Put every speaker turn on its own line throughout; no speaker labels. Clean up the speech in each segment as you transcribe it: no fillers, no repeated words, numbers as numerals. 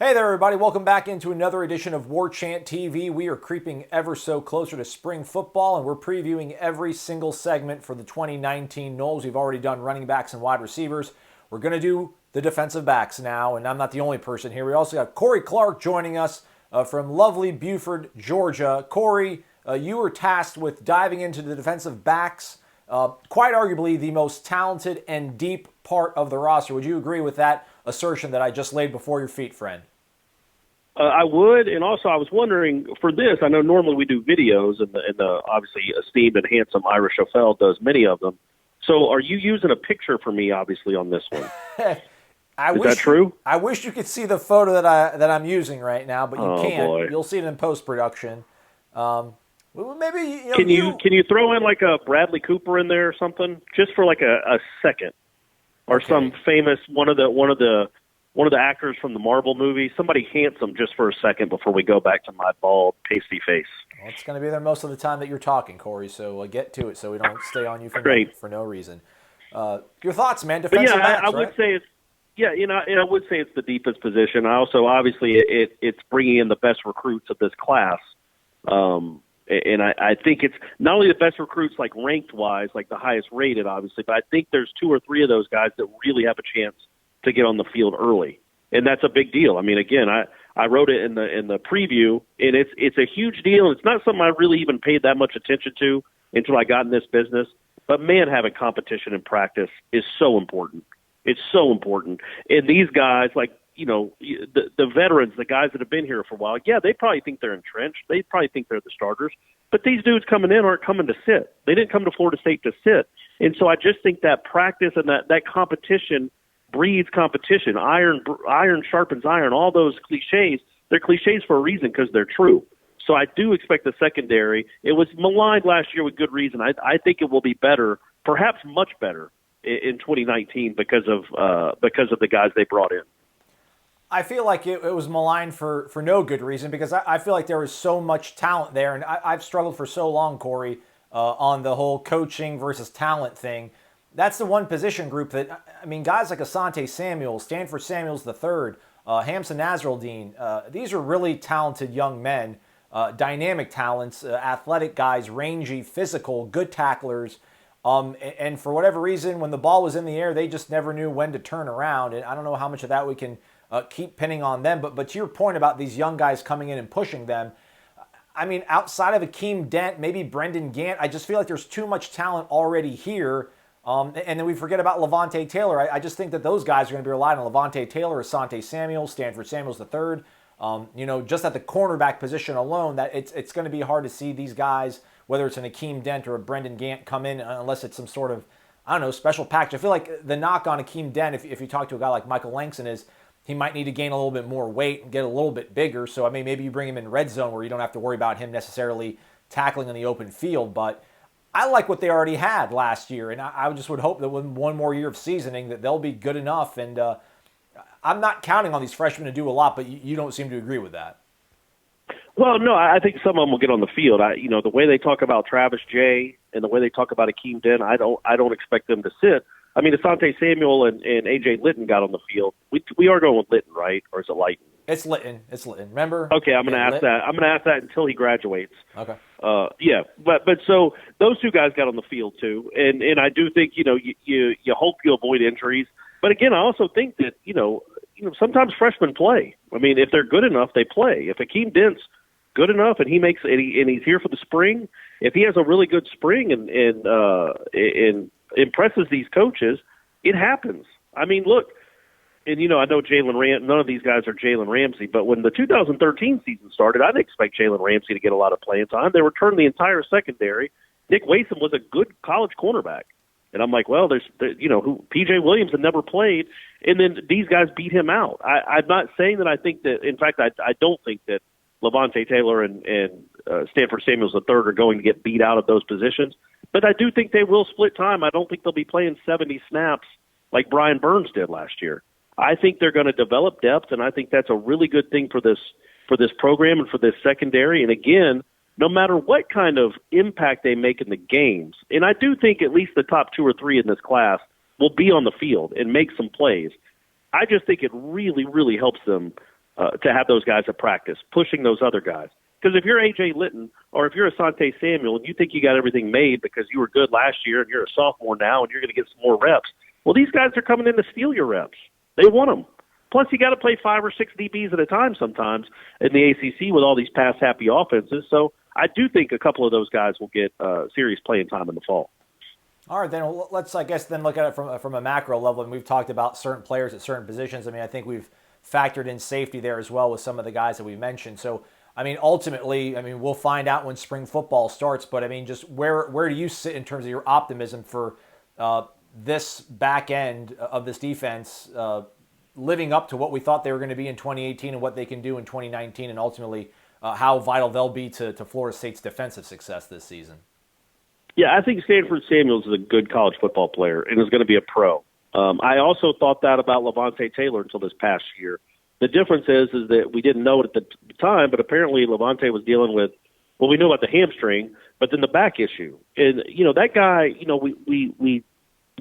Hey there, everybody. Welcome back into another edition of Warchant TV. We are creeping ever so closer to spring football, and we're previewing every single segment for the 2019 Knowles. We've already done running backs and wide receivers. We're going to do the defensive backs now, and I'm not the only person here. We also got Corey Clark joining us from lovely Buford, Georgia. Corey, you were tasked with diving into the defensive backs, quite arguably the most talented and deep part of the roster. Would you agree with that assertion that I just laid before your feet, friend?
I would, and also I was wondering for this. I know normally we do videos, and the obviously esteemed and handsome Irish O'Fell does many of them. So, are you using a picture for me, obviously, on this one? Is that true?
I wish you could see the photo that I'm using right now, but you can't.
Boy.
You'll see it in post production. Maybe
can you throw in like a Bradley Cooper in there or something, just for like a second, or
okay.
Some famous one of the actors from the Marvel movie, somebody handsome just for a second before we go back to my bald, pasty face.
Well, it's going to be there most of the time that you're talking, Corey, so get to it so we don't stay on you for no reason. Your thoughts, man, defensive backs,
I would say I would say it's the deepest position. I also, obviously, it's bringing in the best recruits of this class. And I think it's not only the best recruits, like ranked-wise, like the highest rated, obviously, but I think there's 2 or 3 of those guys that really have a chance to get on the field early, and that's a big deal. I mean, again, I wrote it in the preview, and it's a huge deal. It's not something I really even paid that much attention to until I got in this business. But man, having competition in practice is so important. It's so important. And these guys, like the veterans, the guys that have been here for a while, yeah, they probably think they're entrenched. They probably think they're the starters. But these dudes coming in aren't coming to sit. They didn't come to Florida State to sit. And so I just think that practice and that competition breeds competition. Iron sharpens iron. All those cliches, they're cliches for a reason because they're true. So I do expect the secondary. It was maligned last year with good reason. I think it will be better, perhaps much better, in 2019 because of the guys they brought in.
I feel like it was maligned for no good reason because I feel like there was so much talent there, and I've struggled for so long, Corey, on the whole coaching versus talent thing. That's the one position group that, I mean, guys like Asante Samuel, Stanford Samuels III, Hamza Nasruddin, these are really talented young men, dynamic talents, athletic guys, rangy, physical, good tacklers. And for whatever reason, when the ball was in the air, they just never knew when to turn around. And I don't know how much of that we can keep pinning on them. But to your point about these young guys coming in and pushing them, I mean, outside of Akeem Dent, maybe Brendan Gant, I just feel like there's too much talent already here. And then we forget about Levante Taylor. I just think that those guys are going to be relying on Levante Taylor, Asante Samuel, Stanford Samuels III. Just at the cornerback position alone, that it's going to be hard to see these guys, whether it's an Akeem Dent or a Brendan Gant, come in unless it's some sort of, special package. I feel like the knock on Akeem Dent, if you talk to a guy like Michael Langston, is he might need to gain a little bit more weight and get a little bit bigger. So, I mean, maybe you bring him in red zone where you don't have to worry about him necessarily tackling in the open field. But I like what they already had last year, and I just would hope that with one more year of seasoning that they'll be good enough. And I'm not counting on these freshmen to do a lot, but you don't seem to agree with that.
Well, no, I think some of them will get on the field. The way they talk about Travis Jay and the way they talk about Akeem Dent, I don't expect them to sit. I mean, Asante Samuel and A.J. Litton got on the field. We are going with Litton, right? Or is it Lighton?
It's Litton. Remember?
Okay, I'm going to ask that. I'm going to ask that until he graduates.
Okay.
Yeah, but so those 2 guys got on the field too, and I do think you hope you avoid injuries. But again, I also think that sometimes freshmen play. I mean, if they're good enough, they play. If Akeem Dent's good enough and he's here for the spring, if he has a really good spring and impresses these coaches, it happens. I mean, look, and I know none of these guys are Jalen Ramsey, but when the 2013 season started, I didn't expect Jalen Ramsey to get a lot of playing time. They returned the entire secondary. Nick Wason was a good college cornerback. And I'm like, well, P.J. Williams had never played, and then these guys beat him out. I'm not saying that I think that – in fact, I don't think that Levante Taylor and Stanford Samuels III are going to get beat out of those positions. But I do think they will split time. I don't think they'll be playing 70 snaps like Brian Burns did last year. I think they're going to develop depth, and I think that's a really good thing for this program and for this secondary. And again, no matter what kind of impact they make in the games, and I do think at least the top 2 or 3 in this class will be on the field and make some plays. I just think it really, really helps them to have those guys at practice, pushing those other guys. Because if you're A.J. Litton or if you're Asante Samuel and you think you got everything made because you were good last year and you're a sophomore now and you're going to get some more reps, well, these guys are coming in to steal your reps. They want them. Plus, you got to play 5 or 6 DBs at a time sometimes in the ACC with all these pass-happy offenses. So I do think a couple of those guys will get serious playing time in the fall.
All right, then let's, I guess, then look at it from a macro level. And we've talked about certain players at certain positions. I mean, I think we've factored in safety there as well with some of the guys that we mentioned. So, I mean, ultimately, I mean, we'll find out when spring football starts. But, I mean, just where do you sit in terms of your optimism for this back end of this defense living up to what we thought they were going to be in 2018 and what they can do in 2019 and ultimately how vital they'll be to Florida State's defensive success this season?
Yeah, I think Stanford Samuels is a good college football player and is going to be a pro. I also thought that about Levante Taylor until this past year. The difference is that we didn't know it at the time, but apparently Levante was dealing with, well, we knew about the hamstring, but then the back issue. And, you know, that guy, you know, we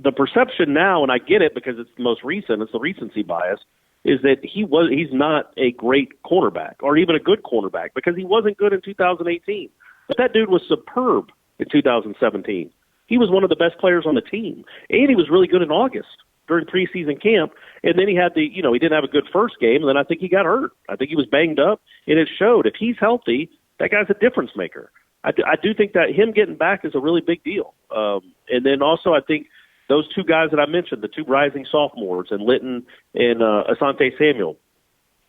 the perception now, and I get it because it's the most recent, it's the recency bias, is that he's not a great cornerback or even a good cornerback because he wasn't good in 2018. But that dude was superb in 2017. He was one of the best players on the team, and he was really good in August during preseason camp. And then he had he didn't have a good first game, and then I think he got hurt. I think he was banged up, and it showed. If he's healthy, that guy's a difference maker. I do think that him getting back is a really big deal. And then also I think those two guys that I mentioned, the two rising sophomores, and Litton and Asante Samuel,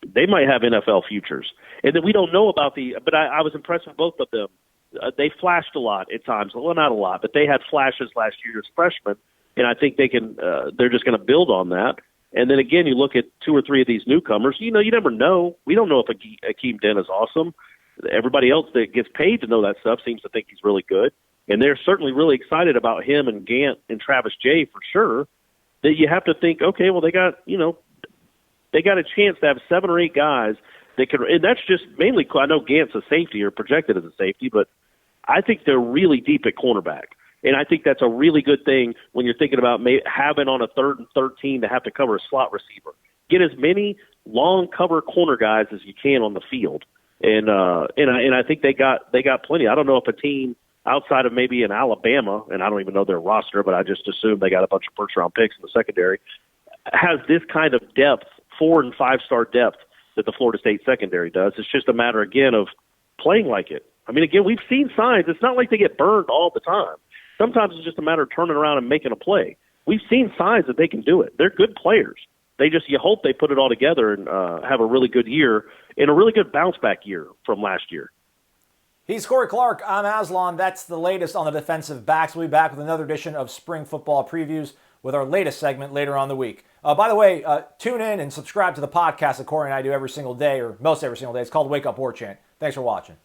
they might have NFL futures. And then we don't know about but I was impressed with both of them. They flashed a lot at times. Well, not a lot, but they had flashes last year as freshmen, and I think they can. They're just going to build on that. And then again, you look at 2 or 3 of these newcomers. You know, you never know. We don't know if Akeem Dent is awesome. Everybody else that gets paid to know that stuff seems to think he's really good, and they're certainly really excited about him and Gant and Travis Jay for sure. That you have to think, okay, well they got a chance to have 7 or 8 guys that could, and that's just mainly. I know Gant's a safety or projected as a safety, but I think they're really deep at cornerback. And I think that's a really good thing when you're thinking about having on a 3rd and 13 to have to cover a slot receiver. Get as many long cover corner guys as you can on the field. And I think they got plenty. I don't know if a team outside of maybe in Alabama, and I don't even know their roster, but I just assume they got a bunch of first-round picks in the secondary, has this kind of depth, 4- and 5-star depth that the Florida State secondary does. It's just a matter, again, of playing like it. I mean, again, we've seen signs. It's not like they get burned all the time. Sometimes it's just a matter of turning around and making a play. We've seen signs that they can do it. They're good players. You hope they put it all together and have a really good year and a really good bounce-back year from last year.
He's Corey Clark. I'm Aslan. That's the latest on the defensive backs. We'll be back with another edition of Spring Football Previews with our latest segment later on the week. By the way, tune in and subscribe to the podcast that Corey and I do every single day, or most every single day. It's called Wake Up Warchant. Thanks for watching.